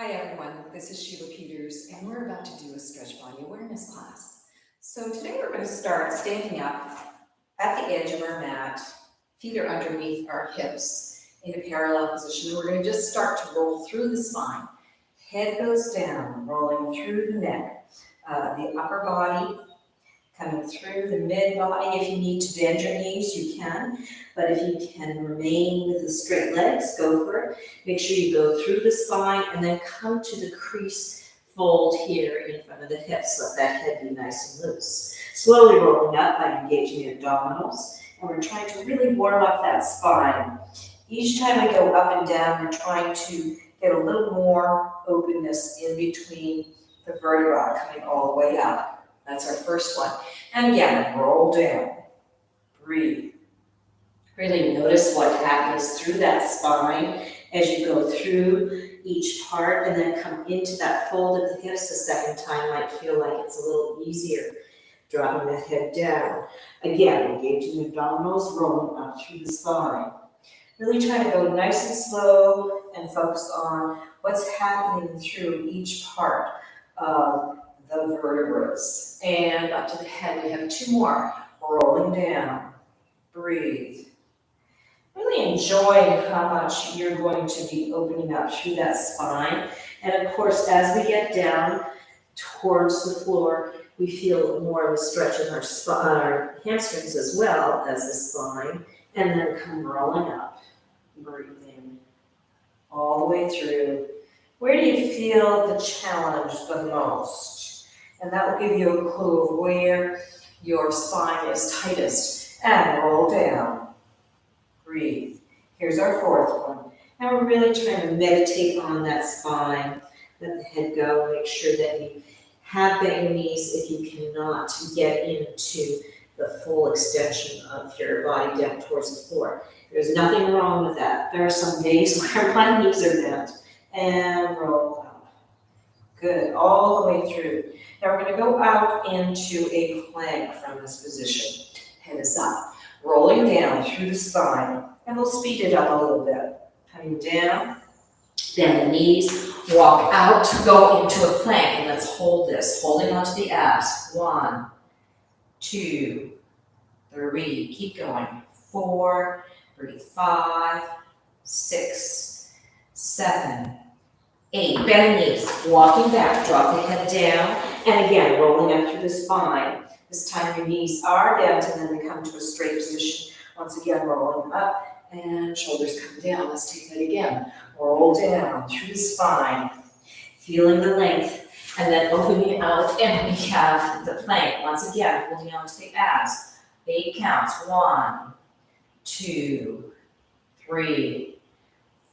Hi everyone, this is Sheila Peters and we're about to do a stretch body awareness class. So today we're going to start standing up at the edge of our mat, feet are underneath our hips in a parallel position. We're going to just start to roll through the spine. Head goes down, rolling through the neck, the upper body, coming through the mid body. If you need to bend your knees, you can. But if you can remain with the straight legs, go for it. Make sure you go through the spine and then come to the crease fold here in front of the hips. Let that head be nice and loose. Slowly rolling up by engaging the abdominals. And we're trying to really warm up that spine. Each time we go up and down, we're trying to get a little more openness in between the vertebrae coming all the way up. That's our first one. And again, roll down, breathe. Really notice what happens through that spine as you go through each part and then come into that fold of the hips. The second time might feel like it's a little easier. Dropping that head down. Again, engaging the abdominals, rolling up through the spine. Really try to go nice and slow and focus on what's happening through each part of the vertebrae. And up to the head, we have two more. Rolling down, breathe. Really enjoying how much you're going to be opening up through that spine. And of course, as we get down towards the floor, we feel more of a stretch in our hamstrings as well as the spine. And then come rolling up, breathing all the way through. Where do you feel the challenge the most? And that will give you a clue of where your spine is tightest. And roll down. Breathe. Here's our fourth one. Now we're really trying to meditate on that spine. Let the head go. Make sure that you have bent your knees if you cannot to get into the full extension of your body down towards the floor. There's nothing wrong with that. There are some days where my knees are bent. And roll up. Good, all the way through. Now we're going to go out into a plank from this position. Head is up, rolling down through the spine, and we'll speed it up a little bit. Coming down, bend the knees, walk out, go into a plank, and let's hold this, holding onto the abs. 1, 2, 3, keep going. 4, breathe. 5, 6, 7, 8, bend the knees, walking back, drop the head down, and again, rolling up through the spine. This time your knees are bent, and then we come to a straight position. Once again, rolling up, and shoulders come down. Let's take that again. Roll down through the spine, feeling the length, and then opening out, and we have the plank. Once again, holding on to the abs. 8 counts. 1, 2, 3,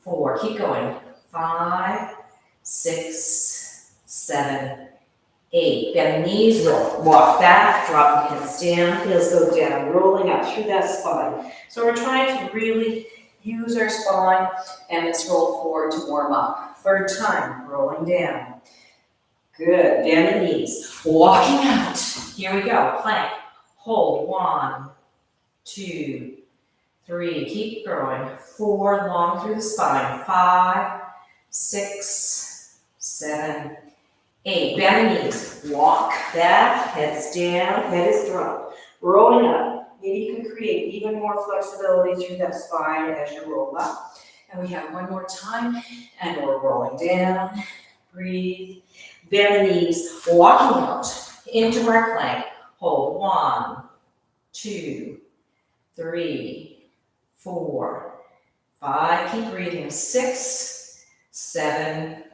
4. Keep going. 5, 6, 7, 8. Bend the knees, roll. Walk back, drop the hands down, heels go down, rolling up through that spine. So we're trying to really use our spine, and let's roll forward to warm up. Third time, rolling down. Good, bend the knees, walking out. Here we go, plank. Hold, 1, 2, 3, keep growing. 4, long through the spine. 5, 6, 7, 8. Bend the knees. Walk back. Heads down. Head is dropped. Rolling up. Maybe you can create even more flexibility through that spine as you roll up. And we have one more time. And we're rolling down. Breathe. Bend the knees. Walking out into our plank. Hold. 1, 2, 3, 4, 5. Keep breathing. 6, 7,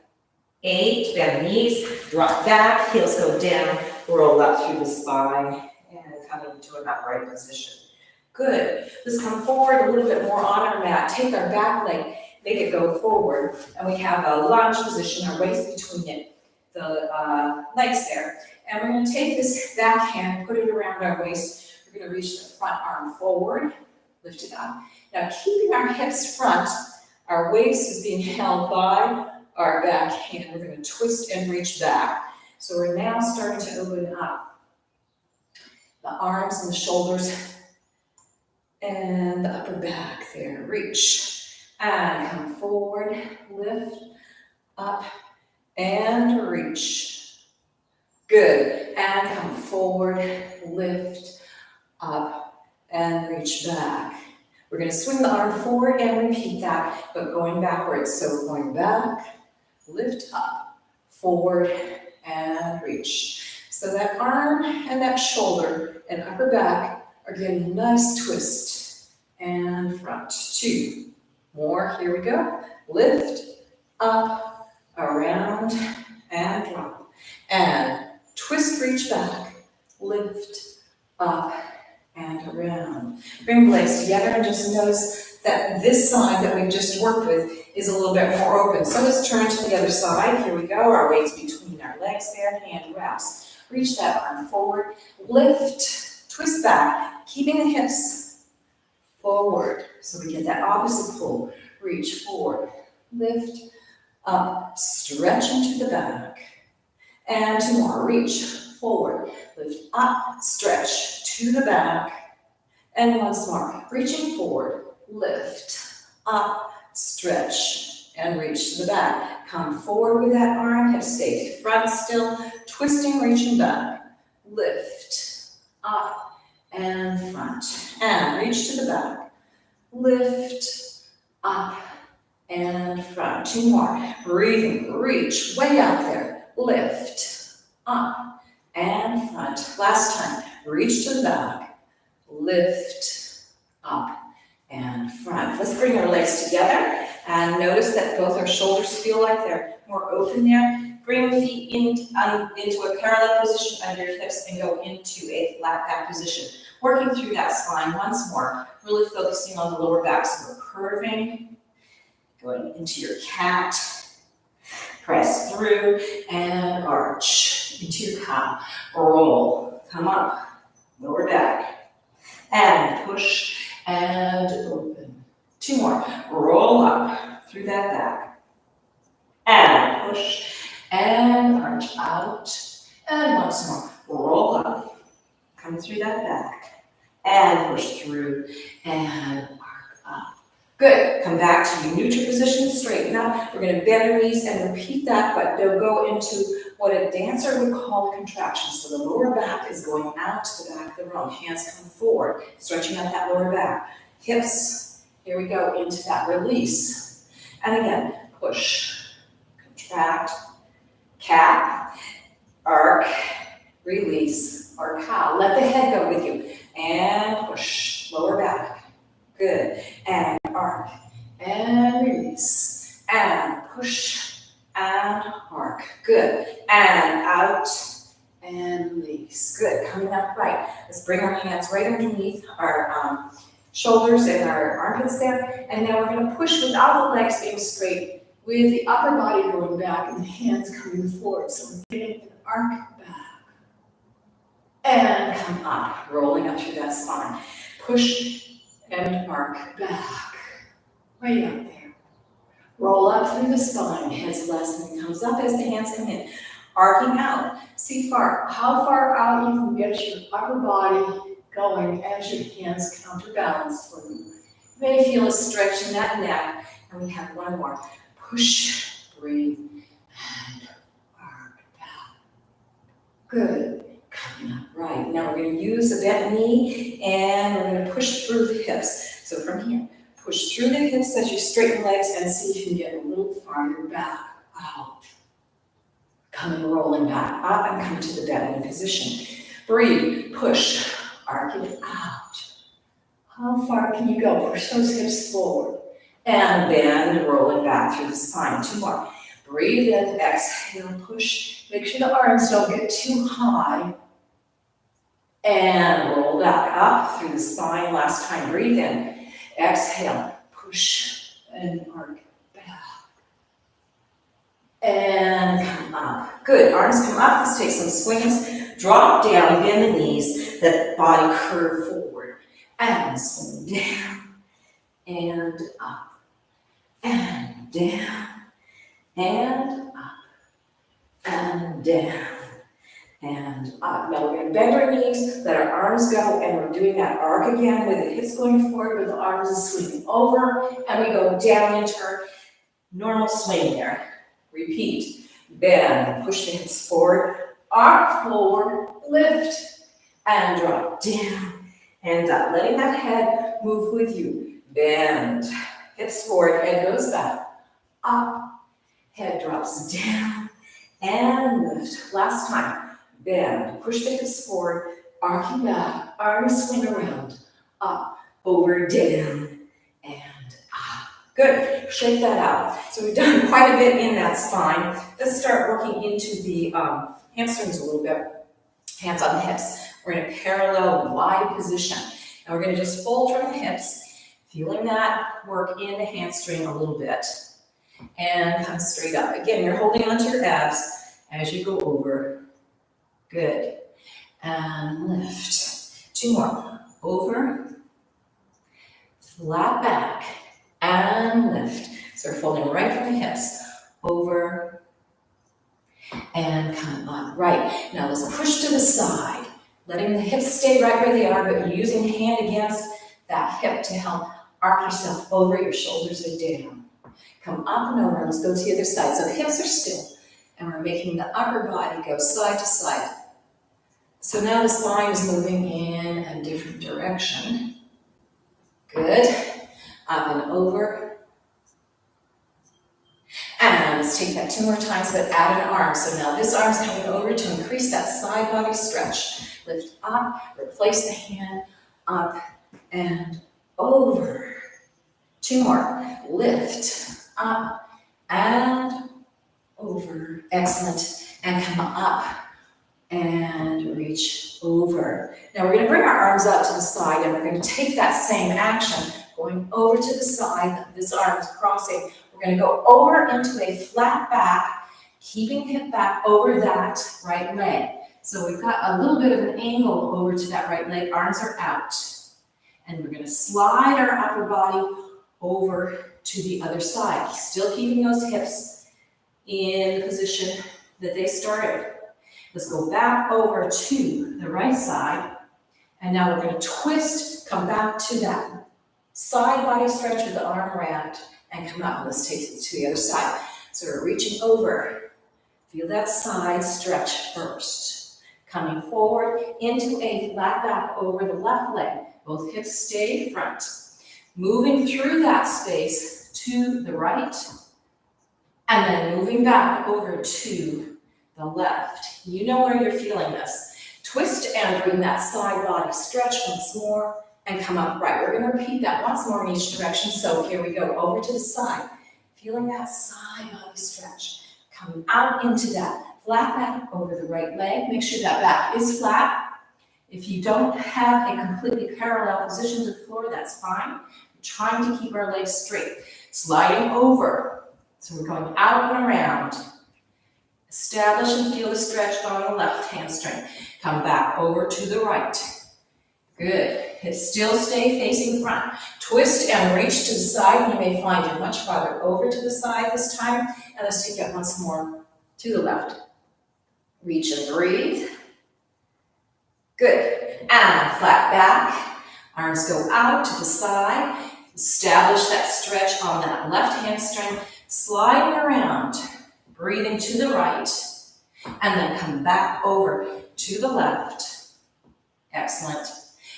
8, bend the knees, drop back, heels go down, roll up through the spine, and come into an upright position. Good. Let's come forward a little bit more on our mat. Take our back leg, make it go forward, and we have a lunge position, our waist between the legs there. And we're going to take this back hand, put it around our waist. We're going to reach the front arm forward, lift it up. Now, keeping our hips front, our waist is being held by our back hand. We're going to twist and reach back. So we're now starting to open up the arms and the shoulders and the upper back there. Reach and come forward, lift, up, and reach. Good, and come forward, lift, up, and reach back. We're going to swing the arm forward and repeat that, but going backwards. So going back, lift up, forward, and reach. So that arm and that shoulder and upper back are getting a nice twist. And front, 2 more, here we go. Lift, up, around, and drop. And twist, reach back, lift, up, and around. Bring the legs together and just notice that this side that we've just worked with is a little bit more open. So let's turn to the other side. Here we go. Our weight's between our legs there, hand wraps. Reach that arm forward, lift, twist back, keeping the hips forward. So we get that opposite pull. Reach forward, lift, up, stretch into the back. And 2 more. Reach forward, lift up, stretch to the back. And once more. Reaching forward, lift, up, stretch, and reach to the back. Come forward with that arm, hips stay front still, twisting, reaching back. Lift, up, and front. And reach to the back. Lift, up, and front. 2 more. Breathing, reach way out there. Lift, up, and front. Last time. Reach to the back. Lift, up, and front. Let's bring our legs together and notice that both our shoulders feel like they're more open there. Bring the feet into a parallel position under your hips and go into a flat back position. Working through that spine once more, really focusing on the lower back. So we're curving, going into your cat, press through, and arch into your cow. Roll, come up, lower back, and push, and open. 2 more. Roll up through that back, and push, and arch out, and once more. Roll up, come through that back, and push through, and arc up. Good. Come back to your neutral position, straighten up. We're going to bend our knees and repeat that, but they'll go into what a dancer would call a contraction. So the lower back is going out to the back of the room. Hands come forward, stretching out that lower back. Hips, here we go, into that release. And again, push, contract, cat, arc, release, or cow. Let the head go with you. And push, lower back. Good. And arc, and release, and push, and arc. Good. And out, and release. Good. Coming up right. Let's bring our hands right underneath our shoulders and our armpits there. And now we're going to push without the legs being straight, with the upper body going back and the hands coming forward. So we're getting an arc back. And come up, rolling up through that spine. Push and arc back. Way up there. Roll up through the spine. Head's last comes up as the hands come in. Arcing out. See how far out you can get your upper body going as your hands counterbalance for you. You may feel a stretch in that neck. And we have 1 more. Push, breathe, and arc back. Good. Coming up right. Now we're going to use a bent knee and we're going to push through the hips. So from here, push through the hips as you straighten legs and see if you can get a little farther back out. Coming rolling back up and come to the bent knee position. Breathe, push, arc it out. How far can you go? Push those hips forward. And bend, rolling back through the spine. 2 more. Breathe in, exhale, push. Make sure the arms don't get too high. And roll back up through the spine. Last time, breathe in. Exhale, push, and arc back. And come up. Good, arms come up. Let's take some swings. Drop down, bend the knees. Let the body curve forward. And swing down. And up. And down. And up. And down. And up. Now we're going to bend our knees, let our arms go, and we're doing that arc again with the hips going forward, with the arms swinging over, and we go down into our normal swing there. Repeat. bend, push the hips forward, arc forward, lift, and drop down and up. Letting that head move with you. Bend, hips forward, head goes back, up, head drops down, and lift. Last time, bend, push the hips forward, arcing back, arms swing around, up, over, down, and up. Good, shake that out. So we've done quite a bit in that spine. Let's start working into the hamstrings a little bit. Hands on the hips. We're in a parallel wide position. And we're gonna just fold from the hips, feeling that work in the hamstring a little bit. And come straight up. Again, you're holding onto your abs as you go over. Good. And lift. 2 more. Over. Flat back. And lift. So we're folding right from the hips. Over. And come up. Right. Now let's push to the side. Letting the hips stay right where they are, but using hand against that hip to help arc yourself over. Your shoulders are down. Come up and over. Let's go to the other side. So the hips are still. And we're making the upper body go side to side. So now the spine is moving in a different direction. Good. Up and over. And let's take that 2 more times, but add an arm. So now this arm's coming over to increase that side body stretch. Lift up, replace the hand, up and over. 2 more. Lift, up and over. Excellent. And come up and reach over. Now we're going to bring our arms out to the side and we're going to take that same action, going over to the side. This arm is crossing. We're going to go over into a flat back, keeping hip back over that right leg. So we've got a little bit of an angle over to that right leg. Arms are out. And we're going to slide our upper body over to the other side. Still keeping those hips in the position that they started. Let's go back over to the right side. And now we're going to twist, come back to that side body stretch with the arm wrapped and come up. Let's take it to the other side. So we're reaching over. Feel that side stretch first. Coming forward into a flat back over the left leg. Both hips stay front. Moving through that space to the right. And then moving back over to the left. You know where you're feeling this. Twist and bring that side body stretch once more and come up right. We're going to repeat that once more in each direction. So here we go, over to the side. Feeling that side body stretch. Coming out into that flat back over the right leg. Make sure that back is flat. If you don't have a completely parallel position to the floor, that's fine. We're trying to keep our legs straight. Sliding over. So we're going out and around. Establish and feel the stretch on the left hamstring. Come back over to the right. Good. Hips still stay facing front. Twist and reach to the side. You may find you're much farther over to the side this time. And let's take it once more to the left. Reach and breathe. Good. And flat back. Arms go out to the side. Establish that stretch on that left hamstring. Sliding around. Breathing to the right. And then come back over to the left. Excellent.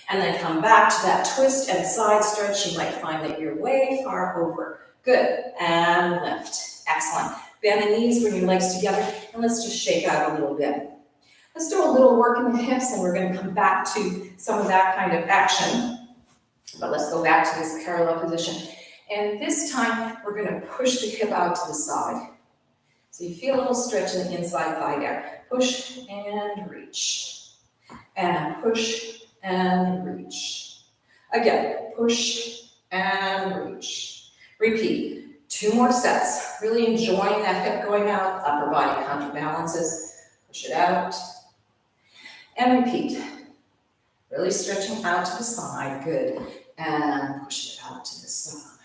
And then come back to that twist and side stretch. You might find that you're way far over. Good. And lift. Excellent. Bend the knees, bring your legs together, and let's just shake out a little bit. Let's do a little work in the hips, and we're going to come back to some of that kind of action. But let's go back to this parallel position. And this time, we're going to push the hip out to the side. So you feel a little stretch in the inside thigh there. Push and reach. And push and reach. Again, push and reach. Repeat. 2 more sets. Really enjoying that hip going out. Upper body counterbalances. Push it out. And repeat. Really stretching out to the side. Good. And push it out to the side.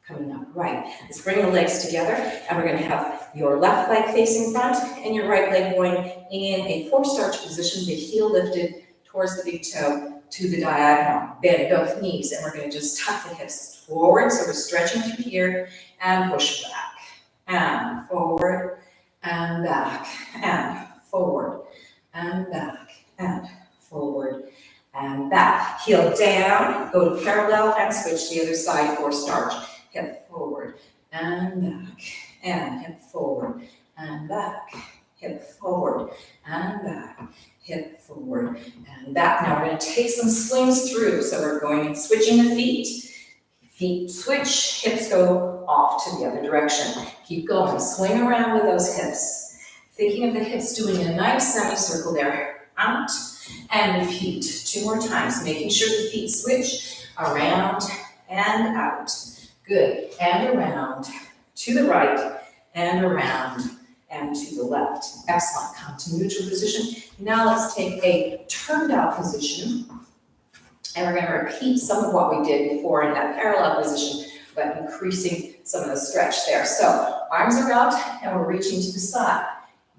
Coming up. Right. Let's bring the legs together. And we're going to have your left leg facing front and your right leg going in a forced arch position. The heel lifted towards the big toe to the diagonal. Bend both knees. And we're going to just tuck the hips forward. So we're stretching through here and push back. And forward and back, and forward, and back, and forward, and back. Heel down, go to parallel, and switch the other side for starch. Hip forward, and back, and hip forward, and back, hip forward, and back, hip forward, and back. Now we're going to take some swings through. So we're going and switching the feet. Feet switch, hips go off to the other direction. Keep going, swing around with those hips. Thinking of the hips doing a nice semicircle there. Out and repeat 2 more times, making sure the feet switch around and out. Good, and around, to the right, and around, and to the left. Excellent, come to neutral position. Now let's take a turned out position. And we're going to repeat some of what we did before in that parallel position, but increasing some of the stretch there. So arms are out and we're reaching to the side.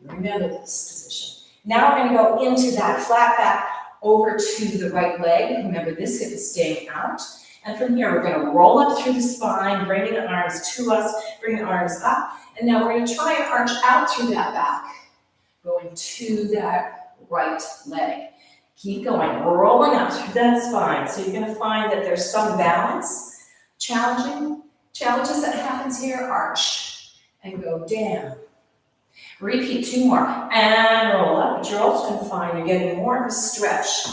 Remember this position. Now we're going to go into that flat back over to the right leg. Remember this hip is staying out. And from here we're going to roll up through the spine, bringing the arms to us, bring the arms up. And now we're going to try and arch out through that back, going to that right leg. Keep going, rolling up through that spine. So you're going to find that there's some balance, challenges that happens here. Arch and go down. Repeat 2 more and roll up. But you're also going to find you're getting more of a stretch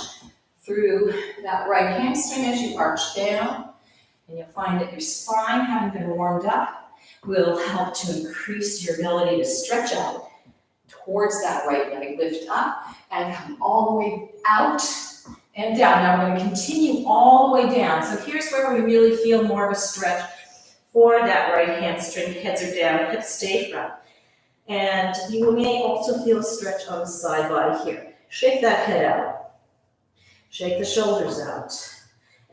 through that right hamstring as you arch down. And you'll find that your spine, having been warmed up, will help to increase your ability to stretch out towards that right leg. Lift up and come all the way out and down. Now we're going to continue all the way down. So here's where we really feel more of a stretch for that right hamstring. Heads are down, hips stay front. And you may also feel a stretch on the side body here. Shake that head out. Shake the shoulders out.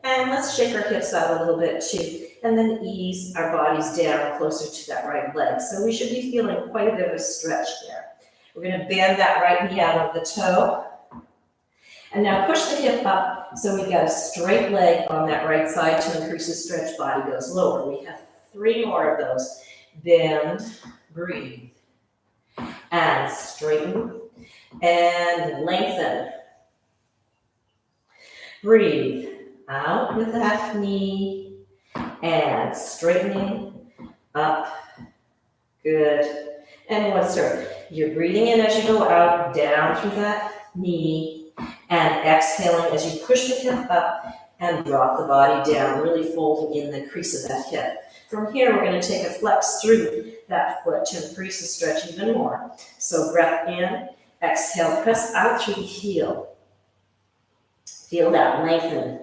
And let's shake our hips out a little bit too. And then ease our bodies down closer to that right leg. So we should be feeling quite a bit of a stretch there. We're going to bend that right knee out of the toe. And now push the hip up so we've got a straight leg on that right side to increase the stretch. Body goes lower. We have 3 more of those. Bend, breathe, and straighten, and lengthen. Breathe out with that knee, and straightening, up, good. And one circle. You're breathing in as you go out, down through that knee, and exhaling as you push the hip up and drop the body down, really folding in the crease of that hip. From here, we're going to take a flex through that foot to increase the stretch even more. So breath in, exhale, press out through the heel. Feel that lengthen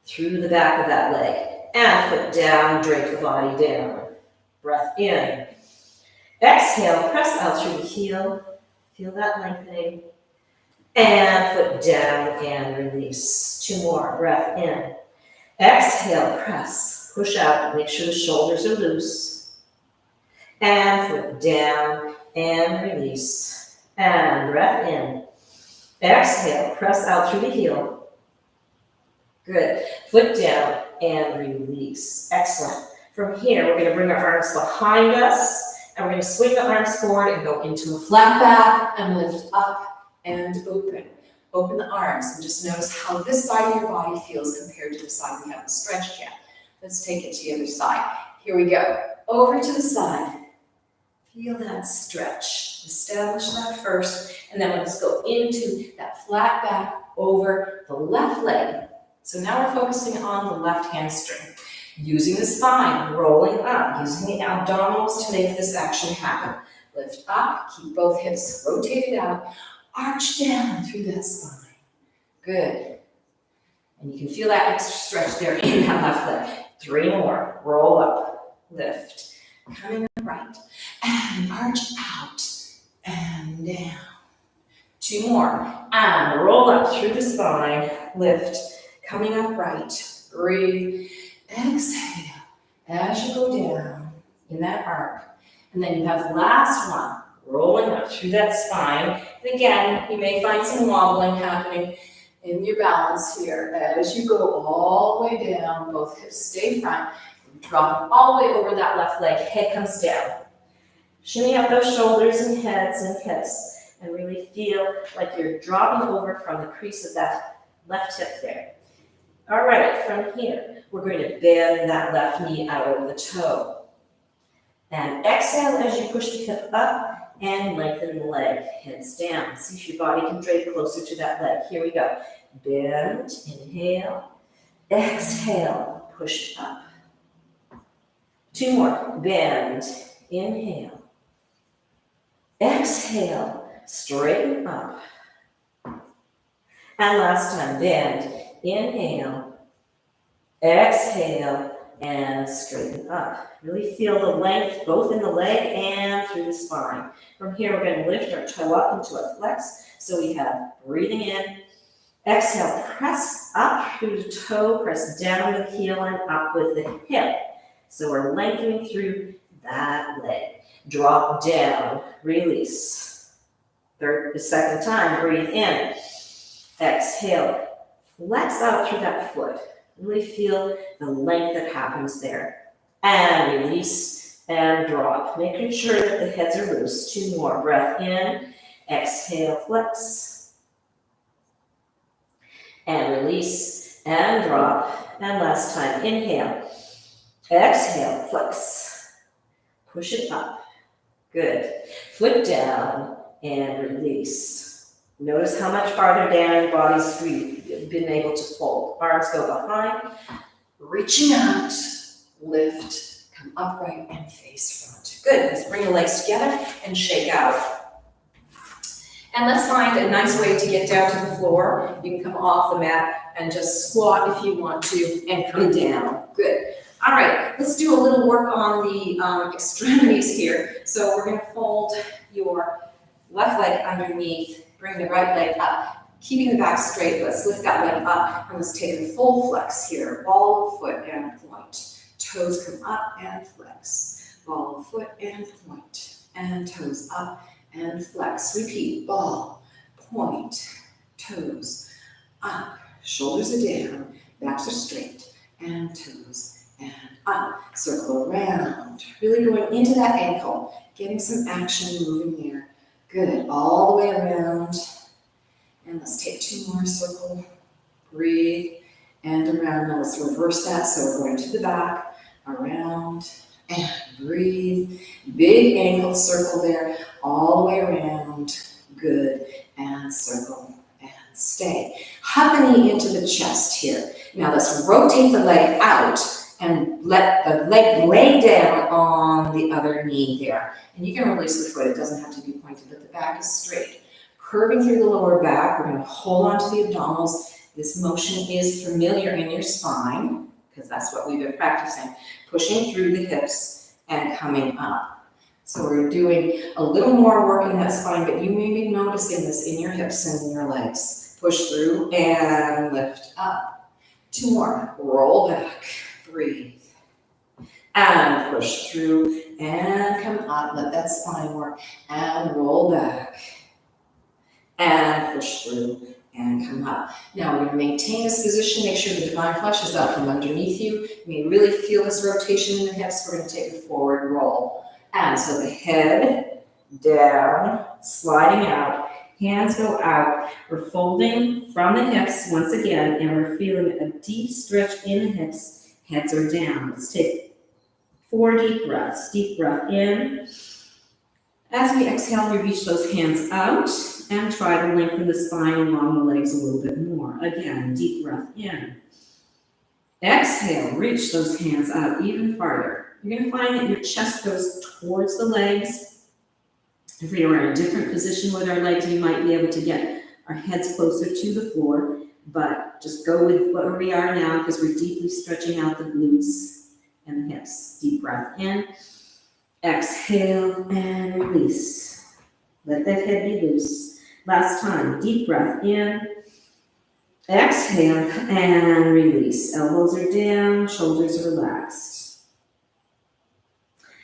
through the back of that leg. And foot down, drape the body down. Breath in. Exhale, press out through the heel. Feel that lengthening. And foot down and release. 2 more. Breath in. Exhale, press. Push out. Make sure the shoulders are loose. And foot down and release. And breath in. Exhale, press out through the heel. Good. Foot down and release. Excellent. From here, we're going to bring our arms behind us. And we're going to swing the arms forward and go into a flat back and lift up and open. Open the arms and just notice how this side of your body feels compared to the side we haven't stretched yet. Let's take it to the other side. Here we go. Over to the side. Feel that stretch. Establish that first. And then let's go into that flat back over the left leg. So now we're focusing on the left hamstring. Using the spine, rolling up, using the abdominals to make this action happen. Lift up, keep both hips rotated out, arch down through that spine. Good. And you can feel that extra stretch there in that left leg. 3 more. Roll up, lift, coming right, and arch out and down. 2 more. And roll up through the spine, lift, coming up right, breathe. Exhale as you go down in that arc. And then you have the last one, rolling up through that spine. And again, you may find some wobbling happening in your balance here as you go all the way down. Both hips stay front. Drop all the way over that left leg. Head comes down. Shimmy up those shoulders and heads and hips and really feel like you're dropping over from the crease of that left hip there. All right, from here, we're going to bend that left knee out over the toe. And exhale as you push the hip up and lengthen the leg, hands down. See if your body can drape closer to that leg. Here we go. Bend, inhale, exhale, push up. 2 more, bend, inhale, exhale, straighten up. And last time, bend, inhale, exhale, and straighten up. Really feel the length both in the leg and through the spine. From here, we're going to lift our toe up into a flex. So we have breathing in, exhale, press up through the toe, press down with the heel and up with the hip. So we're lengthening through that leg. Drop down, release. The second time, breathe in, exhale, flex out through that foot. Really feel the length that happens there. And release and drop. Making sure that the heads are loose. 2 more. Breath in. Exhale, flex. And release and drop. And last time. Inhale. Exhale, flex. Push it up. Good. Foot down and release. Notice how much farther down your body's been able to fold. Arms go behind, reaching out, lift, come upright and face front. Good, let's bring the legs together and shake out. And let's find a nice way to get down to the floor. You can come off the mat and just squat if you want to and come down. Good. All right, let's do a little work on the extremities here. So we're gonna fold your left leg underneath, bring the right leg up, keeping the back straight. Let's lift that leg up and let's take a full flex here. Ball of foot and point. Toes come up and flex. Ball of foot and point. And toes up and flex. Repeat. Ball, point, toes up. Shoulders are down, backs are straight, and toes and up. Circle around. Really going into that ankle, getting some action moving there. Good. All the way around. And let's take 2 more. Circle, breathe, and around. Now let's reverse that. So we're going to the back, around, and breathe. Big ankle circle there, all the way around. Good. And circle and stay. Hug the knee into the chest here. Now let's rotate the leg out and let the leg lay down on the other knee there. And you can release the foot. It doesn't have to be pointed, but the back is straight. Curving through the lower back, we're going to hold on to the abdominals. This motion is familiar in your spine, because that's what we've been practicing. Pushing through the hips and coming up. So we're doing a little more work in that spine, but you may be noticing this in your hips and in your legs. Push through and lift up. 2 more. Roll back. Breathe. And push through and come up. Let that spine work. And roll back. And push through and come up. Now we're going to maintain this position. Make sure the divine flesh is out from underneath you. You may really feel this rotation in the hips. We're going to take a forward roll. And so the head down, sliding out. Hands go out. We're folding from the hips once again, and we're feeling a deep stretch in the hips. Heads are down. Let's take 4 deep breaths. Deep breath in. As we exhale, we reach those hands out and try to lengthen the spine along the legs a little bit more. Again, deep breath in. Exhale, reach those hands out even farther. You're going to find that your chest goes towards the legs. If we were in a different position with our legs, we might be able to get our heads closer to the floor, but just go with where we are now because we're deeply stretching out the glutes and the hips. Deep breath in. Exhale and release. Let that head be loose. Last time, deep breath in. Exhale and release. Elbows are down, shoulders are relaxed.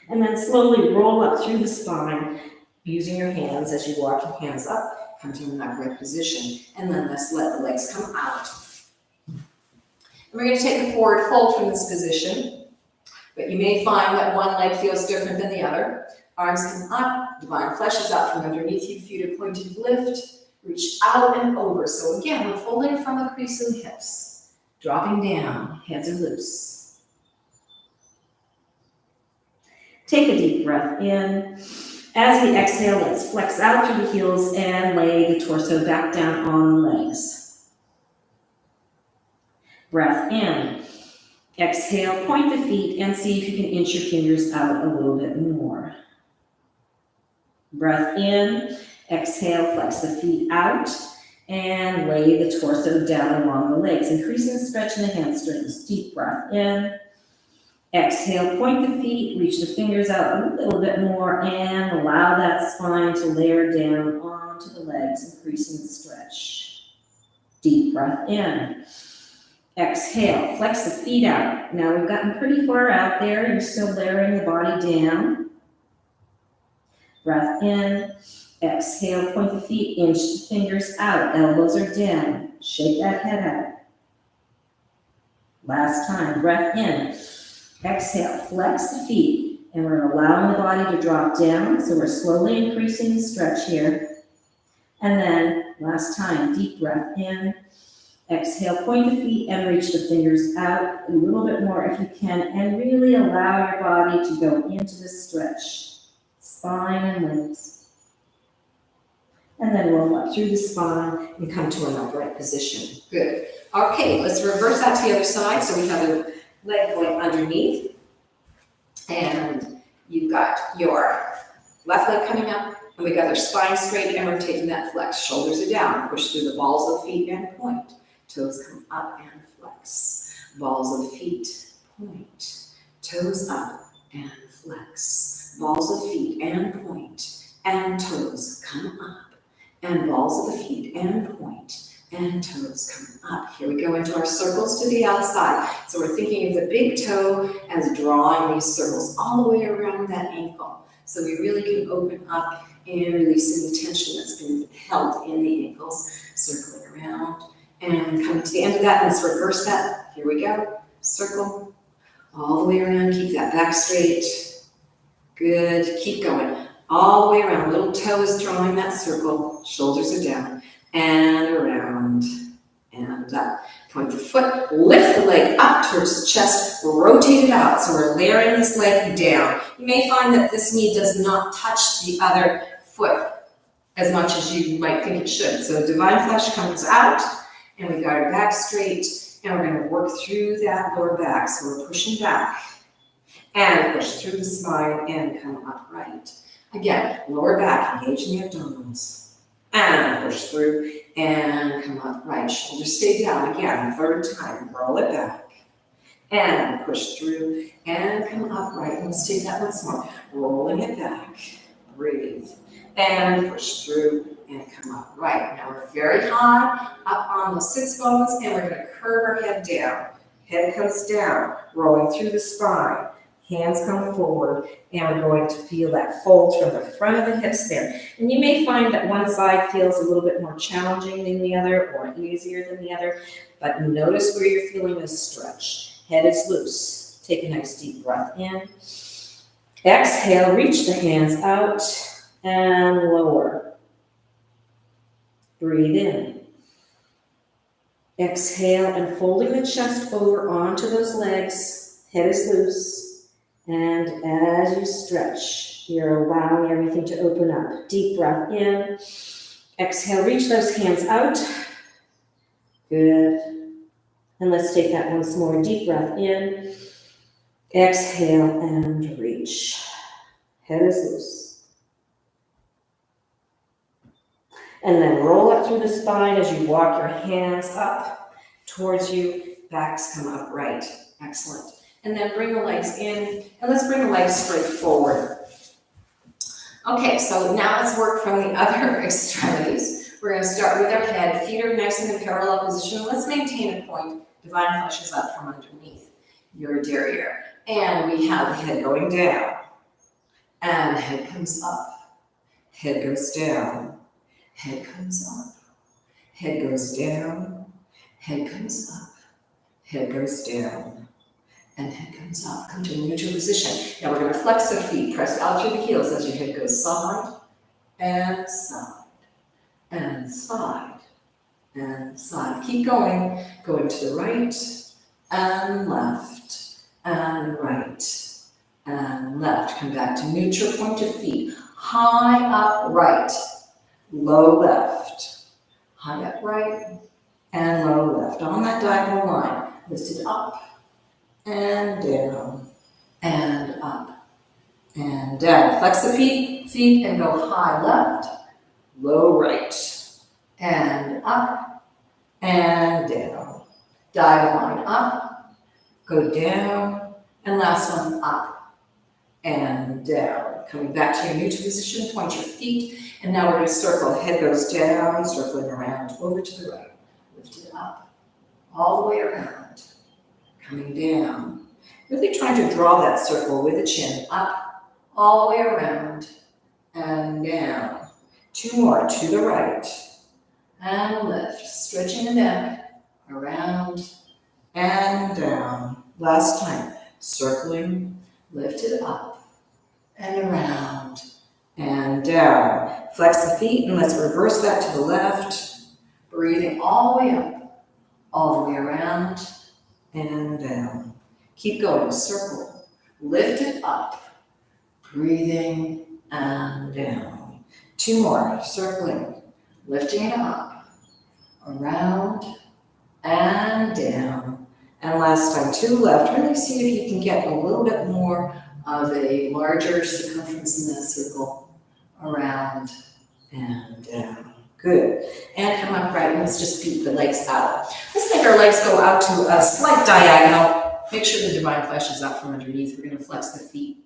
And then slowly roll up through the spine using your hands as you walk your hands up, come to an upright position. And then let's let the legs come out. And we're going to take a forward fold from this position. But you may find that one leg feels different than the other. Arms come up, divine flesh is up from underneath you, feet are pointed, lift, reach out and over. So again, we're folding from the crease of the hips, dropping down, hands are loose. Take a deep breath in. As we exhale, let's flex out through the heels and lay the torso back down on the legs. Breath in. Exhale, point the feet and see if you can inch your fingers out a little bit more. Breath in. Exhale, flex the feet out and lay the torso down along the legs, increasing the stretch in the hamstrings. Deep breath in. Exhale, point the feet, reach the fingers out a little bit more, and allow that spine to layer down onto the legs, increasing the stretch. Deep breath in. Exhale, flex the feet out. Now we've gotten pretty far out there. You're still layering the body down. Breath in. Exhale, point the feet, inch the fingers out. Elbows are down. Shake that head out. Last time, breath in. Exhale, flex the feet, and we're allowing the body to drop down, so we're slowly increasing the stretch here. And then, last time, deep breath in. Exhale, point the feet and reach the fingers out a little bit more if you can, and really allow your body to go into the stretch. Spine and legs. And then roll up through the spine and come to an upright position. Good. Okay, let's reverse that to the other side. So we have the leg going underneath, and you've got your left leg coming up, and we got our spine straight, and we're taking that flex. Shoulders are down, push through the balls of the feet and point. Toes come up and flex. Balls of feet, point. Toes up and flex. Balls of feet and point, and toes come up, and balls of the feet and point. And toes come up. Here we go into our circles to the outside. So we're thinking of the big toe as drawing these circles all the way around that ankle. So we really can open up and releasing the tension that's been held in the ankles. Circling around and coming to the end of that. Let's reverse that. Here we go. Circle all the way around. Keep that back straight. Good. Keep going. All the way around. Little toe is drawing that circle. Shoulders are down. And around and up. Point the foot, lift the leg up towards the chest, rotate it out. So we're layering this leg down. You may find that this knee does not touch the other foot as much as you might think it should. So divine flesh comes out, and we got our back straight, and we're going to work through that lower back. So we're pushing back and push through the spine and come upright. Again, lower back, engaging the abdominals. And push through and come upright. Shoulders stay down. Again, third time. Roll it back. And push through and come upright. Let's take that once more. Rolling it back. Breathe. And push through and come upright. Now we're very high up on the sits bones, and we're going to curve our head down. Head comes down, rolling through the spine. Hands come forward, and we're going to feel that fold from the front of the hips there. And you may find that one side feels a little bit more challenging than the other or easier than the other, but notice where you're feeling the stretch. Head is loose. Take a nice deep breath in. Exhale, reach the hands out and lower. Breathe in. Exhale, and folding the chest over onto those legs. Head is loose. And as you stretch, you're allowing everything to open up. Deep breath in. Exhale, reach those hands out. Good. And let's take that once more. Deep breath in. Exhale and reach. Head is loose. And then roll up through the spine as you walk your hands up towards you. Backs come upright. Excellent. And then bring the legs in, and let's bring the legs straight forward. Okay, so now let's work from the other extremities. We're going to start with our head. Feet are nice in a parallel position. Let's maintain a point. Divine flesh is up from underneath your derriere. And we have the head going down. And head comes up. Head goes down. Head comes up. Head goes down. Head comes up. Head goes down. and head comes up. Come to a neutral position. Now we're going to flex the feet, press out through the heels as your head goes side and side and side and side. Keep going to the right and left and right and left. Come back to neutral, point of feet. High up right, low left. High up right and low left. On that diagonal line, lift it up and down and up and down. Flex the feet and go high left, low right, and up and down. Diagonal line up, go down, and last one up and down. Coming back to your neutral position, point your feet, and now we're going to circle. Head goes down, circling around, over to the right. Lift it up, all the way around, coming down. Really trying to draw that circle with the chin up, all the way around, and down. 2 more, to the right, and lift. Stretching the neck, around, and down. Last time, circling, lift it up, and around, and down. Flex the feet, and let's reverse that to the left. Breathing all the way up, all the way around, and down. Keep going, circle, lift it up, breathing, and down. 2 more, circling, lifting it up, around, and down. And last time, 2 left. Really see if you can get a little bit more of a larger circumference in that circle, around and down. Good. And come up right. Let's just beat the legs out. Let's make our legs go out to a slight diagonal. Make sure the divine flesh is out from underneath. We're going to flex the feet.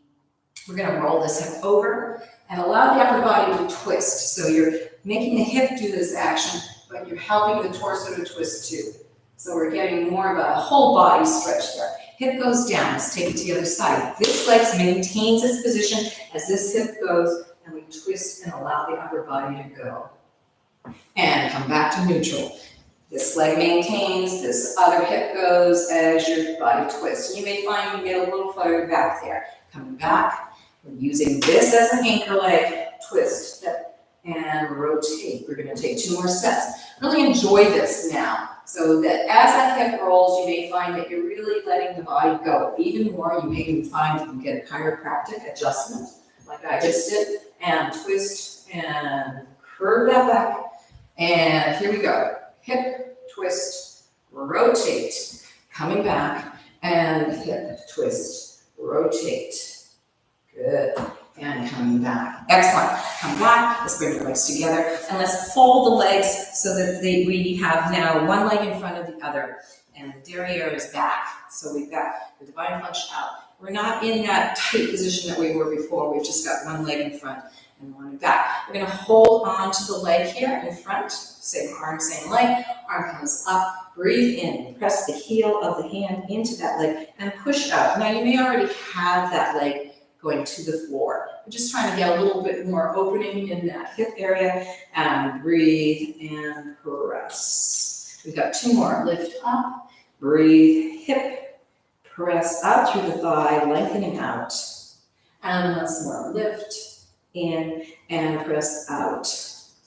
We're going to roll this hip over and allow the upper body to twist. So you're making the hip do this action, but you're helping the torso to twist too. So we're getting more of a whole body stretch there. Hip goes down. Let's take it to the other side. This leg maintains its position as this hip goes, and we twist and allow the upper body to go. And come back to neutral. This leg maintains, this other hip goes as your body twists. And you may find you get a little further back there. Coming back, we're using this as an anchor leg, twist, step, and rotate. We're going to take 2 more sets. Really enjoy this now, so that as that hip rolls, you may find that you're really letting the body go. Even more, you may even find you can get a chiropractic adjustment, like I just did, and twist and curve that back. And here we go. Hip, twist, rotate. Coming back, and hip, twist, rotate. Good. And coming back. Excellent. Come back. Let's bring the legs together. And let's fold the legs so that we have now one leg in front of the other. And the derriere is back. So we've got the divine flesh out. We're not in that tight position that we were before. We've just got one leg in front and one back. We're going to hold on to the leg here in front. Same arm, same leg. Arm comes up. Breathe in. Press the heel of the hand into that leg and push out. Now you may already have that leg going to the floor. We're just trying to get a little bit more opening in that hip area. And breathe and press. We've got 2 more. Lift up. Breathe. Hip. Press out through the thigh, lengthening out. And once more. Lift. In and press out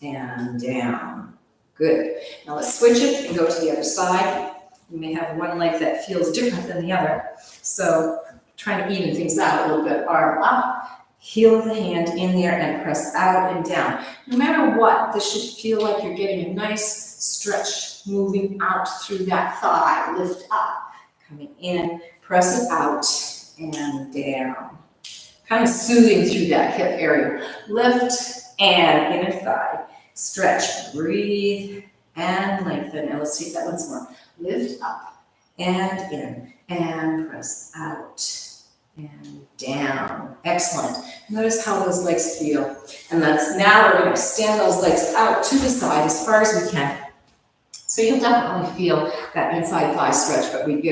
and down. Good. Now let's switch it and go to the other side. You may have one leg that feels different than the other. So trying to even things out a little bit. Arm up, heel of the hand in there and press out and down. No matter what, this should feel like you're getting a nice stretch moving out through that thigh. Lift up, coming in, press it out and down. Kind of soothing through that hip area. Lift and inner thigh. Stretch, breathe, and lengthen. And let's take that once more. Lift up and in and press out and down. Excellent. Notice how those legs feel. And now we're going to extend those legs out to the side as far as we can. So you'll definitely feel that inside thigh stretch, but we've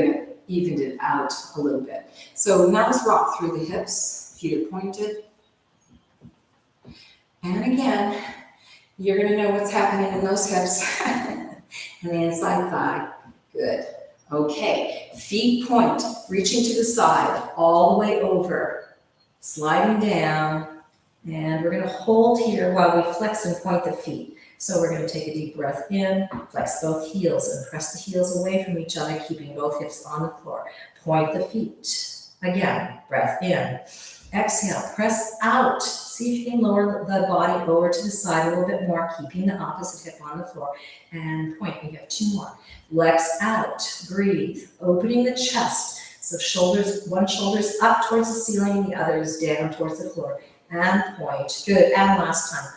evened it out a little bit. So now let's rock through the hips. Feet are pointed. And again, you're going to know what's happening in those hips and the inside thigh. Good. Okay, feet point, reaching to the side, all the way over, sliding down, and we're gonna hold here while we flex and point the feet. So we're gonna take a deep breath in, flex both heels and press the heels away from each other, keeping both hips on the floor. Point the feet. Again, breath in. Exhale, press out. See if you can lower the body over to the side a little bit more, keeping the opposite hip on the floor. And point, we have 2 more. Flex out, breathe, opening the chest. So shoulders, one shoulder's up towards the ceiling, the other is down towards the floor. And point, good, and last time.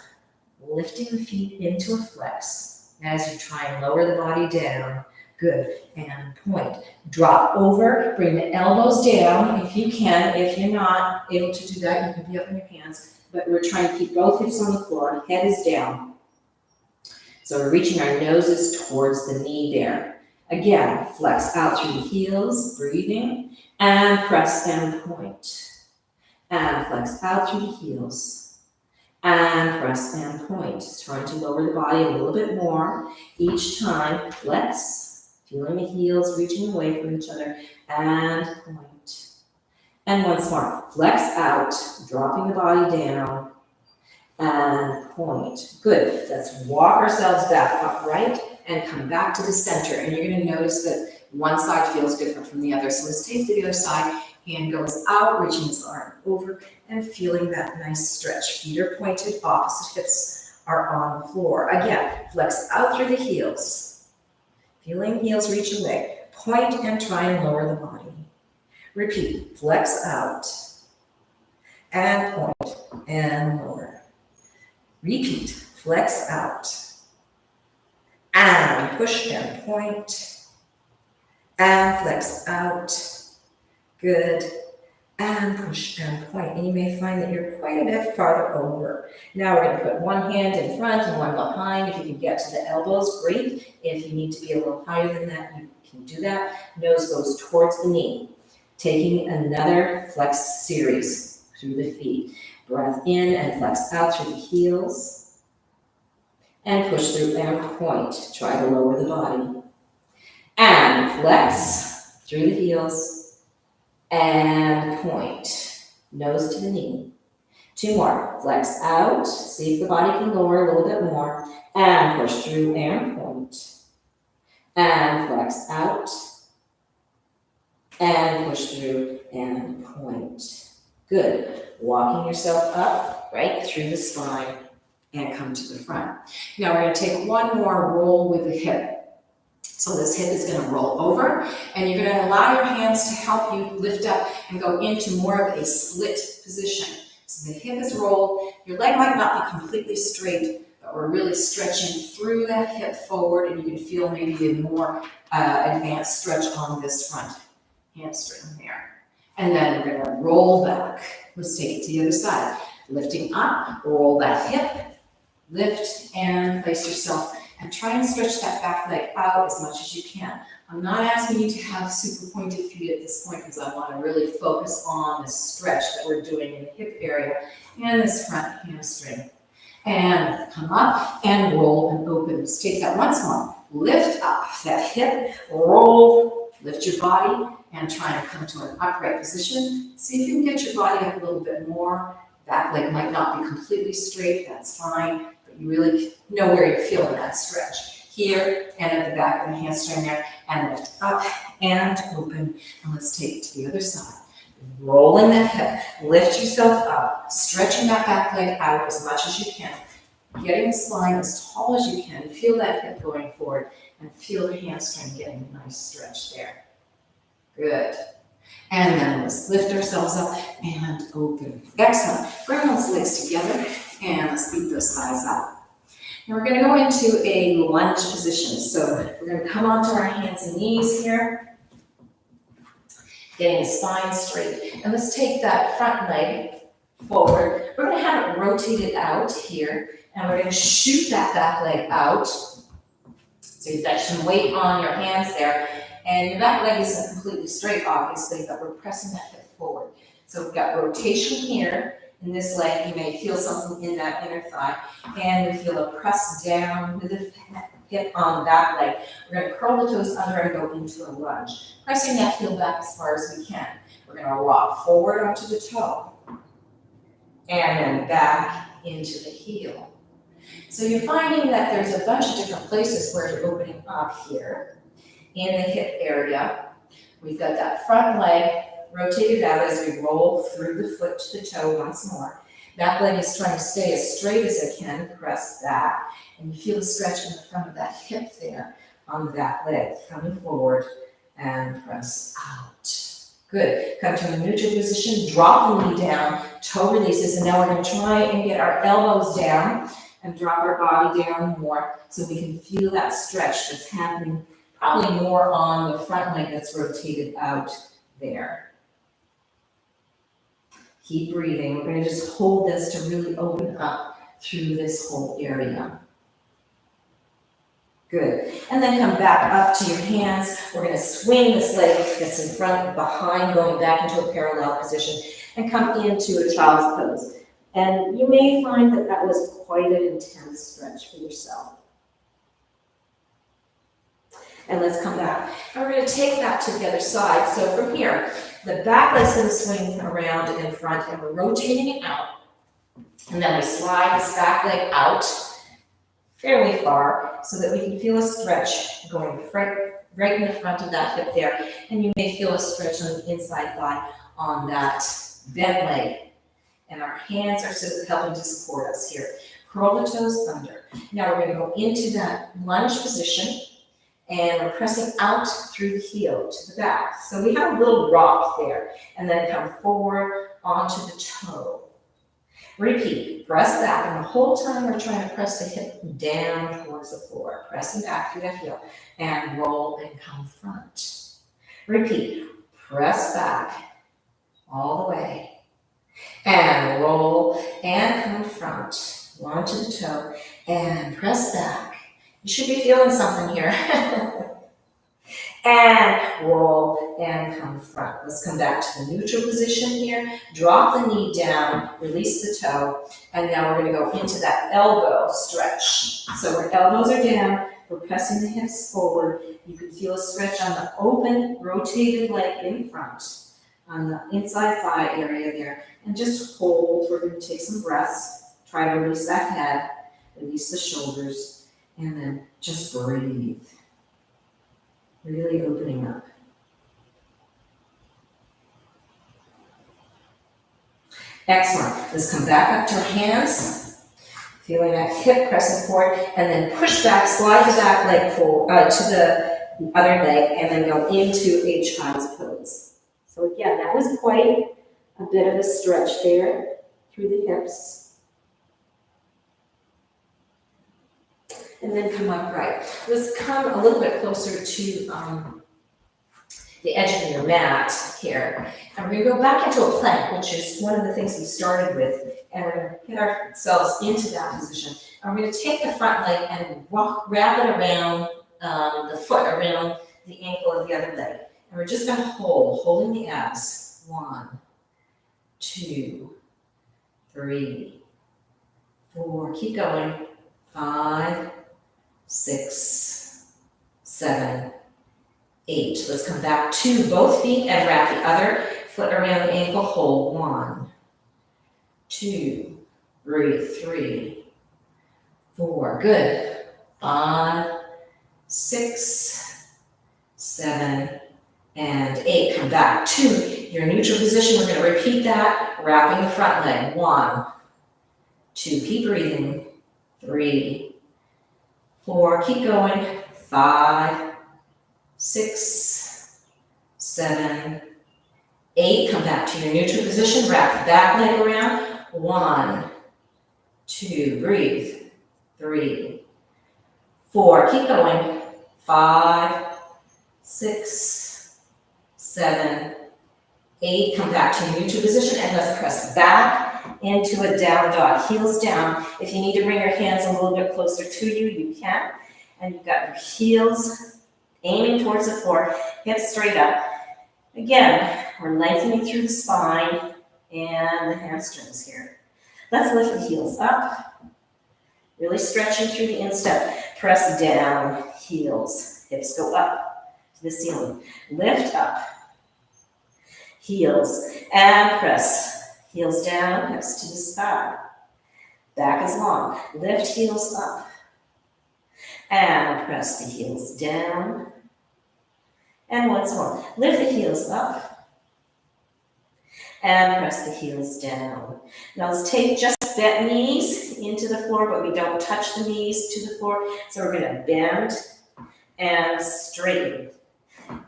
Lifting the feet into a flex as you try and lower the body down. Good, and point. Drop over, bring the elbows down if you can. If you're not able to do that, you can be up on your hands. But we're trying to keep both hips on the floor, head is down. So we're reaching our noses towards the knee there. Again, flex out through the heels, breathing, and press and point. And flex out through the heels. And press and point. Trying to lower the body a little bit more. Each time, flex, feeling the heels reaching away from each other, and point. And once more, flex out, dropping the body down, and point. Good. Let's walk ourselves back upright and come back to the center. And you're going to notice that one side feels different from the other. So let's take to the other side. Hand goes out, reaching this arm over and feeling that nice stretch. Feet are pointed, opposite hips are on the floor. Again, flex out through the heels. Feeling heels reach away. Point and try and lower the body. Repeat, flex out and point and lower. Repeat, flex out and push and point and flex out. Good, and push and point. And you may find that you're quite a bit farther over. Now we're going to put one hand in front and one behind. If you can get to the elbows, great. If you need to be a little higher than that, you can do that. Nose goes towards the knee. Taking another flex series through the feet. Breath in and flex out through the heels. And push through and point. Try to lower the body. And flex through the heels. And point, nose to the knee. 2 more, flex out, see if the body can lower a little bit more, and push through and point. And flex out, and push through and point. Good, walking yourself up, right through the spine, and come to the front. Now we're going to take one more roll with the hip. So this hip is going to roll over, and you're going to allow your hands to help you lift up and go into more of a split position. So the hip is rolled. Your leg might not be completely straight, but we're really stretching through that hip forward, and you can feel maybe a more advanced stretch on this front hamstring there. And then we're going to roll back. Let's take it to the other side. Lifting up, roll that hip, lift, and place yourself. And try and stretch that back leg out as much as you can. I'm not asking you to have super pointed feet at this point because I want to really focus on the stretch that we're doing in the hip area and this front hamstring. And come up and roll and open. Let's take that once more. Lift up that hip, roll, lift your body, and try and come to an upright position. See if you can get your body up a little bit more. Back leg might not be completely straight, that's fine. You really know where you're feeling that stretch. Here and at the back of the hamstring there, and lift up and open. And let's take it to the other side. Rolling that hip, lift yourself up, stretching that back leg out as much as you can. Getting the spine as tall as you can. Feel that hip going forward and feel the hamstring getting a nice stretch there. Good. And then let's lift ourselves up and open. Excellent. Bring those legs together. And let's beat those thighs out. Now we're going to go into a lunge position. So we're going to come onto our hands and knees here, getting the spine straight. And let's take that front leg forward. We're going to have it rotated out here, and we're going to shoot that back leg out. So you've got some weight on your hands there, and your back leg isn't completely straight, obviously, but we're pressing that hip forward. So we've got rotation here. In this leg, you may feel something in that inner thigh, and we feel a press down with the hip on the back leg. We're gonna curl the toes under and go into a lunge, pressing that heel back as far as we can. We're gonna rock forward onto the toe, and then back into the heel. So you're finding that there's a bunch of different places where you're opening up here in the hip area. We've got that front leg rotated out as we roll through the foot to the toe once more. That leg is trying to stay as straight as it can. Press that. And you feel the stretch in the front of that hip there on that leg. Coming forward and press out. Good. Come to a neutral position. Drop the knee down. Toe releases. And now we're going to try and get our elbows down and drop our body down more so we can feel that stretch that's happening probably more on the front leg that's rotated out there. Keep breathing. We're going to just hold this to really open up through this whole area. Good. And then come back up to your hands. We're going to swing this leg that's in front, behind, going back into a parallel position, and come into a child's pose. And you may find that that was quite an intense stretch for yourself. And let's come back. And we're going to take that to the other side. So from here, the back leg's going to swing around and in front, and we're rotating it out. And then we slide this back leg out fairly far so that we can feel a stretch going right in the front of that hip there. And you may feel a stretch on the inside thigh on that bent leg. And our hands are helping to support us here. Curl the toes under. Now we're going to go into that lunge position. And we're pressing out through the heel to the back. So we have a little rock there. And then come forward onto the toe. Repeat. Press back. And the whole time we're trying to press the hip down towards the floor. Pressing back through that heel. And roll and come front. Repeat. Press back all the way. And roll and come front. Onto the toe. And press back. You should be feeling something here. And roll and come front. Let's come back to the neutral position here. Drop the knee down, release the toe, and now we're going to go into that elbow stretch. So our elbows are down, we're pressing the hips forward. You can feel a stretch on the open, rotated leg in front, on the inside thigh area there. And just hold. We're going to take some breaths. Try to release that head, release the shoulders. And then just breathe. Really opening up. Excellent. Let's come back up to our hands. Feeling that hip pressing forward. And then push back, slide the back leg forward, to the other leg. And then go into a child's pose. So again, that was quite a bit of a stretch there through the hips. And then come upright. Let's come a little bit closer to the edge of your mat here. And we're going to go back into a plank, which is one of the things we started with. And we're going to get ourselves into that position. And we're going to take the front leg and wrap it around the foot, around the ankle of the other leg. And we're just going to holding the abs. 1, 2, 3, 4. Keep going. 5, 6, 7, 8. Let's come back to both feet and wrap the other foot around the ankle. Hold. 1, 2, breathe. 3, 4. Good. 5, 6, 7, and 8. Come back to your neutral position. We're going to repeat that, wrapping the front leg. 1, 2. Keep breathing. 3, 4, keep going. 5, 6, 7, 8. Come back to your neutral position. Wrap that leg around. 1, 2, breathe. 3, 4, keep going. 5, 6, 7, 8. Come back to your neutral position and let's press back into a down dog, heels down. If you need to bring your hands a little bit closer to you, you can. And you've got your heels aiming towards the floor, hips straight up. Again, we're lengthening through the spine and the hamstrings here. Let's lift the heels up, really stretching through the instep. Press down, heels. Hips go up to the ceiling. Lift up, heels, and press. Heels down, hips to the sky. Back is long. Lift heels up. And press the heels down. And once more. Lift the heels up. And press the heels down. Now let's take just bent knees into the floor, but we don't touch the knees to the floor. So we're going to bend and straighten.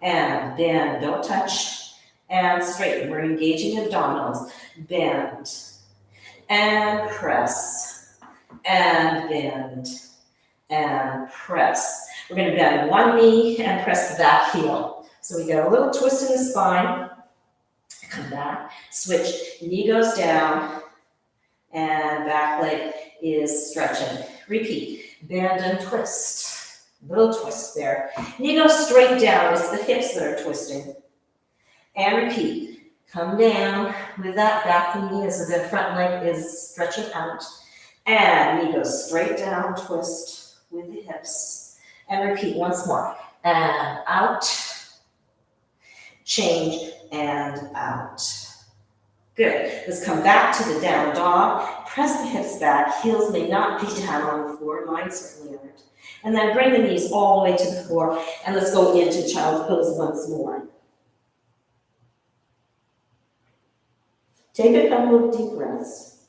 And bend, don't touch. And straighten. We're engaging abdominals. Bend. And press. And bend. And press. We're going to bend one knee and press the back heel. So we get a little twist in the spine. Come back, switch, knee goes down, and back leg is stretching. Repeat, bend and twist. Little twist there. Knee goes straight down, it's the hips that are twisting. And repeat, come down with that back knee as the front leg is stretching out. And knee goes straight down, twist with the hips. And repeat once more. And out, change, and out. Good. Let's come back to the down dog. Press the hips back. Heels may not be down on the floor. Mine certainly aren't. And then bring the knees all the way to the floor. And let's go into child's pose once more. Take a couple of deep breaths.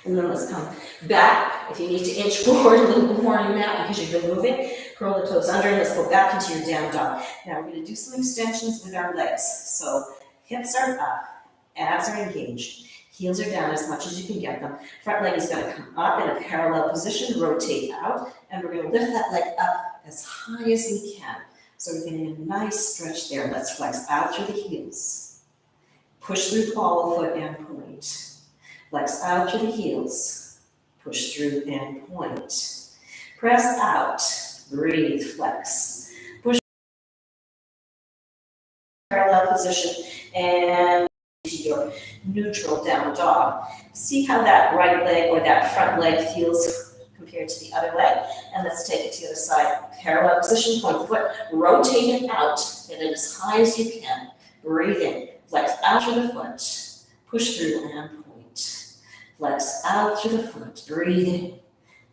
And then let's come back. If you need to inch forward a little bit more on your mat because you've been moving, curl the toes under and let's go back into your down dog. Now we're going to do some extensions with our legs. So hips are up, abs are engaged, heels are down as much as you can get them. Front leg is going to come up in a parallel position, rotate out, and we're going to lift that leg up as high as we can. So we're getting a nice stretch there. Let's flex out through the heels. Push through ball, foot, and point. Flex out through the heels. Push through and point. Press out. Breathe, flex. Push parallel position and to your neutral down dog. See how that right leg or that front leg feels compared to the other leg. And let's take it to the other side. Parallel position, point the foot. Rotate it out. Get it as high as you can. Breathe in. Flex out through the foot. Push through and point. Flex out through the foot. Breathe in.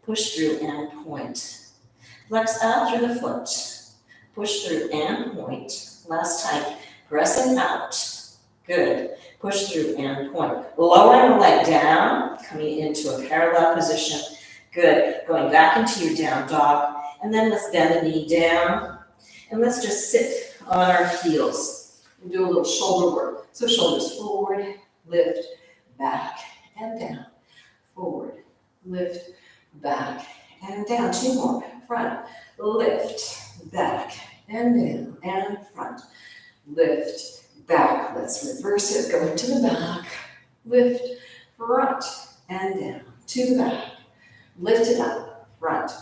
Push through and point. Flex out through the foot. Push through and point. Last time. Pressing out. Good. Push through and point. Lowering the leg down. Coming into a parallel position. Good. Going back into your down dog. And then let's bend the knee down. And let's just sit on our heels. And do a little shoulder work. So shoulders forward, lift, back, and down. Forward, lift, back, and down. Two more. Front, lift, back, and down, and front. Lift, back. Let's reverse it. Go into the back. Lift, front, and down. To the back. Lift it up. Front,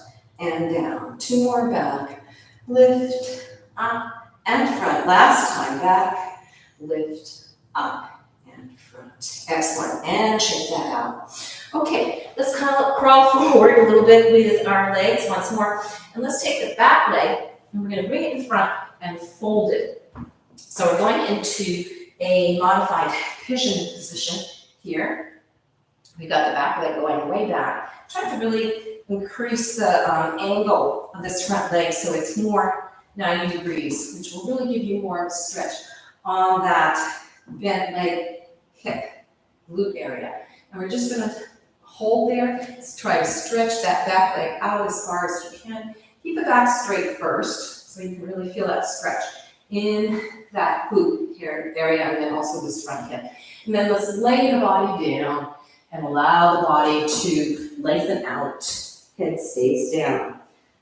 and down. Two more back. Lift, up, and front. Last time. Back, lift, up, and front. Excellent. And shake that out. Okay, let's crawl forward a little bit with our legs once more. And let's take the back leg and we're going to bring it in front and fold it. So we're going into a modified pigeon position here. We got the back leg going way back. Trying to really increase the angle of this front leg so it's more 90 degrees, which will really give you more stretch on that bent leg, hip, glute area. And we're just going to hold there. Let's try to stretch that back leg out as far as you can. Keep the back straight first so you can really feel that stretch in that glute here area and then also this front hip. And then let's lay the body down and allow the body to lengthen out. Head stays down.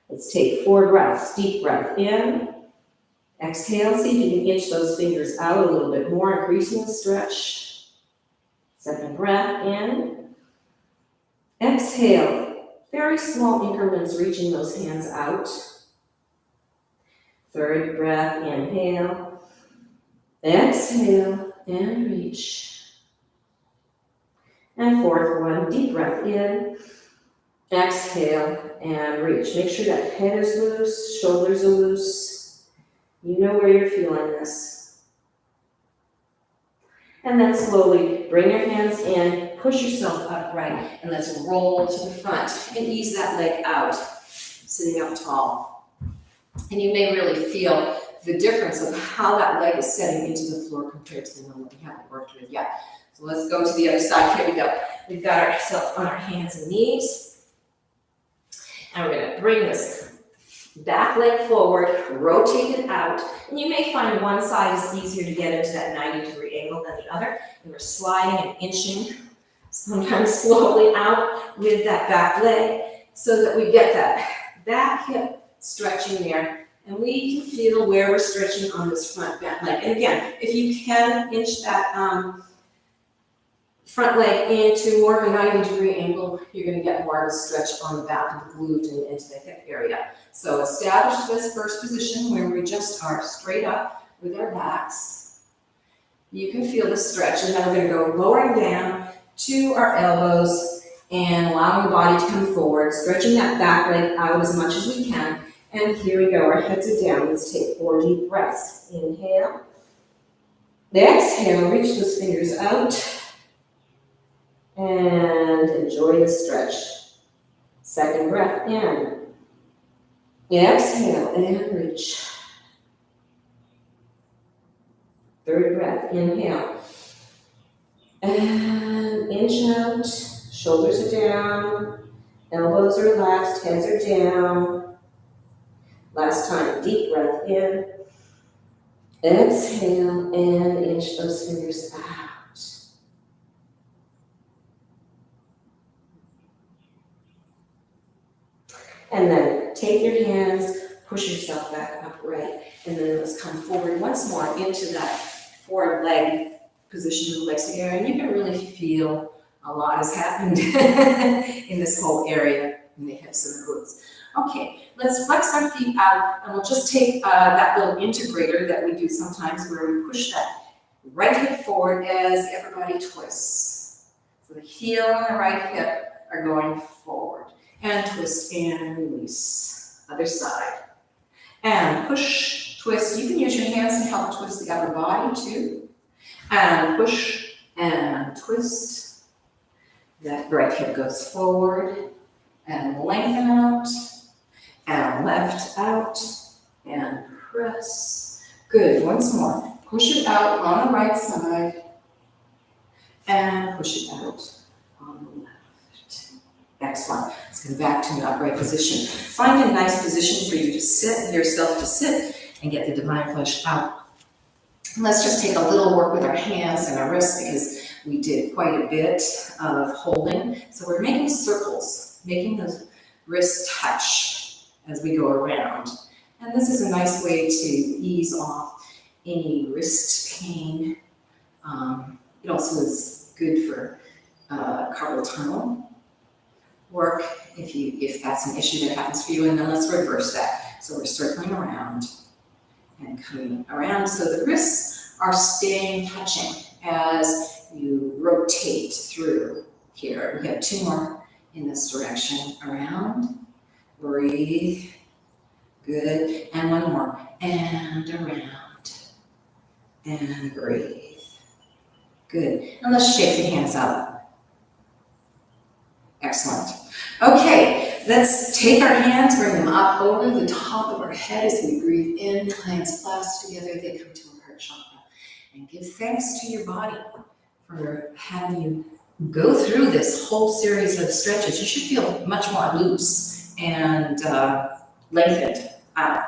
Let's take 4 breaths. Deep breath in. Exhale. See if you can inch those fingers out a little bit more, increasing the stretch. Second breath in. Exhale. Very small increments, reaching those hands out. Third breath, inhale. Exhale and reach. And fourth one, deep breath in. Exhale and reach. Make sure that head is loose, shoulders are loose. You know where you're feeling this. And then slowly bring your hands in, push yourself upright, and let's roll to the front and ease that leg out, sitting up tall. And you may really feel the difference of how that leg is setting into the floor compared to the one that we haven't worked with yet. So let's go to the other side. Here we go. We've got ourselves on our hands and knees. And we're going to bring this back leg forward, rotate it out. And you may find one side is easier to get into that 90-degree angle than the other. And we're sliding and inching, sometimes slowly out with that back leg so that we get that back hip stretching there. And we can feel where we're stretching on this front back leg. And again, if you can inch that front leg into more of a 90-degree angle, you're going to get more of a stretch on the back of the glute and into the hip area. So establish this first position where we just are straight up with our backs. You can feel the stretch, and then we're going to go lowering down to our elbows and allowing the body to come forward, stretching that back leg out as much as we can. And here we go, our heads are down. Let's take 4 deep breaths. Inhale. Exhale, reach those fingers out. And enjoy the stretch. Second breath in. Exhale and reach. Third breath, inhale. And inch out. Shoulders are down. Elbows are relaxed. Heads are down. Last time, deep breath in. Exhale and inch those fingers out. And then take your hands, push yourself back upright, and then let's come forward once more into that forward leg position with the legs together. And you can really feel a lot has happened in this whole area in the hips and the glutes. Okay, let's flex our feet out, and we'll just take that little integrator that we do sometimes where we push that right hip forward as everybody twists. So the heel and the right hip are going forward. And twist and release. Other side. And push, twist. You can use your hands to help twist the upper body too. And push and twist. That right hip goes forward. And lengthen out. And left out. And press. Good. Once more. Push it out on the right side. And push it out on the left. Excellent. Let's go back to an upright position. Find a nice position for you to sit yourself to sit and get the divine flesh out. And let's just take a little work with our hands and our wrists because we did quite a bit of holding. So we're making circles, making those wrists touch as we go around. And this is a nice way to ease off any wrist pain. It also is good for carpal tunnel work if that's an issue that happens for you. And then let's reverse that. So we're circling around and coming around so the wrists are staying touching as you rotate through here. We have 2 more in this direction. Around, breathe, good, and 1 more, and around, and breathe, good. And let's shake the hands up. Excellent. Okay, let's take our hands, bring them up over the top of our head as we breathe in, hands clasped together, they come to our heart chakra. And give thanks to your body for having you go through this whole series of stretches. You should feel much more loose and lengthened out.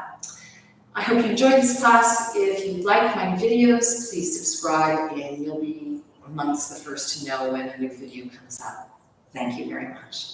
I hope you enjoyed this class. If you like my videos, please subscribe and you'll be amongst the first to know when a new video comes out. Thank you very much.